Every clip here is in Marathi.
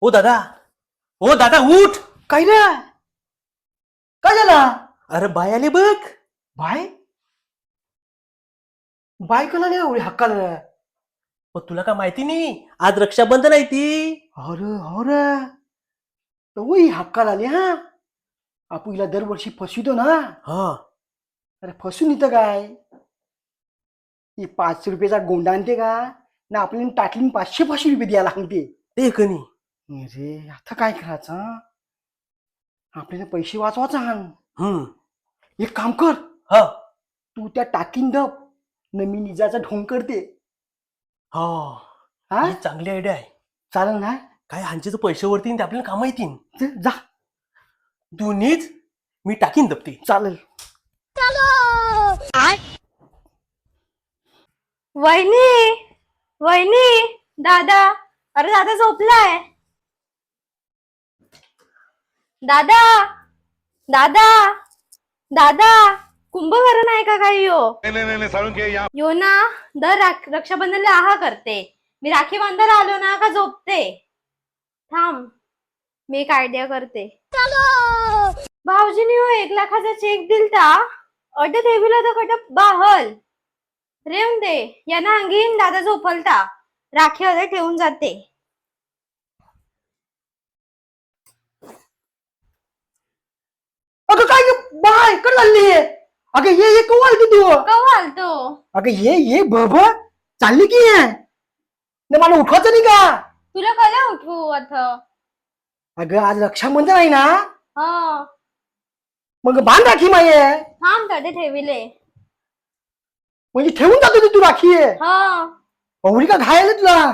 ओ दादा, ओ दादा उठ. काय रे? काय झाला? अरे बाय आले बघ. बाय बाय कला नाही एवढी हक्काला? ओ तुला काय माहिती नाही, आज रक्षाबंधन आहे ती. अरे हो रे, वही हक्काला आली हा. आपण हिला दरवर्षी फसवितो ना. हा. अरे फसून इथं काय, ही 500 रुपयाचा गोंडा आणते का ना, आपल्याला टाकली 500 द्यायला सांगते. ते कनी. अरे आता काय करायचं? आपल्याला पैसे वाचवायचा हान. हम्म. एक काम कर, हा. तू त्या टाकीन दब न मी निजाचा ढोंग करते. हा. हा ही चांगली आयडिया आहे. चालेल ना? काय हांचेच पैसे वरती ते आपल्याला कामा येतील. जा. दोन्हीच मी टाकीन दपते. चालेल. वहिनी, वहिनी, दादा. अरे दादा झोपलाय. दादा, दादा, दादा. कुंभकर्ण आहे का काही यो? नहीं साळुंखे यहाँ यो ना दर रक्षाबंधनला आहा करते. मी राखी बांधायला आलो ना का झोपते? थांब, मी एक आयडिया करते. भाऊजीनी हो 1,00,000चा चेक दिलता, अड ठेवीला तर कट बाहल रेवून दे. यांना अंगीन दादा झोपलता, राखी अडे ठेवून जाते. अगं काय बाय कर चालली? अगं ये कवा आलती तू? कवा आलतो? अगं ये बब चालली की आहे ना, मला उठवायचं नाही का? तुला कला उठवू आता? अगं आज रक्षाबंधन आहे ना, हा, मग बांध राखी माये. थांब तडे ठेविले. म्हणजे ठेवून जातो तू राखी आहे. हा, पवरी का घायला तुला?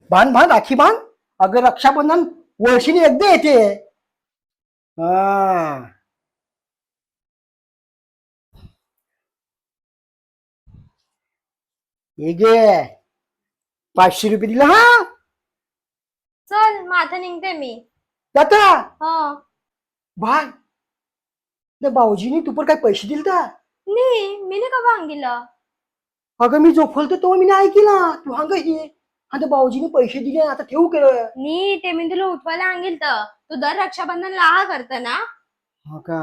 बांध राखी बांध. अगं रक्षाबंधन वर्षीने एकदा येते. हा हे गे 500 रुपये दिला. हा चल माथा निघते मी. जाता हा, बाय. त्या भाऊजीनी तू पण काय पैसे दिले का? मी नाही का भांगीला. अगं मी झोपलतो तो मी नाही ऐकला. तू हांग ये. आता भाऊजीने पैसे दिले, आता ठेवू केलं. ते मी तुला उठवायला आणील तर तू दर रक्षाबंधनला आहा करत ना. हो का?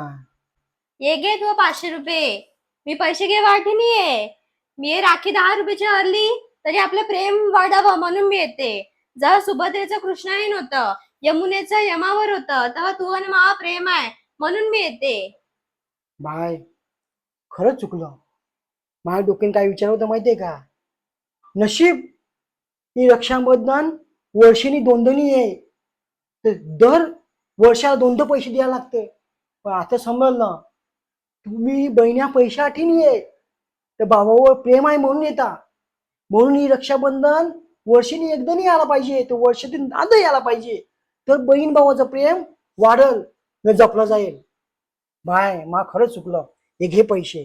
ये घे तू 500 रुपये. मी पैसे घे वाटीनी ये. मी हे राखी 10 रुपयाची हरली तरी आपलं प्रेम वाढावं म्हणून मी येते. जेव्हा सुभद्रेचं कृष्णायन होतं, यमुनेचं यमावर होतं, तेव्हा तू आणि मा प्रेम आहे म्हणून मी येते. बाय खरंच चुकलं. माझ्या डोक्यात काय विचार होतं माहितीये का? नशीब ही रक्षाबंधन वर्षीनी दोनदणी आहे, तर दर वर्षाला दोन पैसे द्यायला लागते. पण आता समजलं, तुम्ही बहिण्या पैशासाठी नाही आहे, तर भावावर प्रेम आहे म्हणून येता. म्हणून ही रक्षाबंधन वर्षीनी एकदा नाही यायला पाहिजे, तर वर्षातून नादा यायला पाहिजे. तर बहीण भावाचं प्रेम वाढल न जपलं जाईल. बाय मा खरंच चुकलं. हे घे पैसे.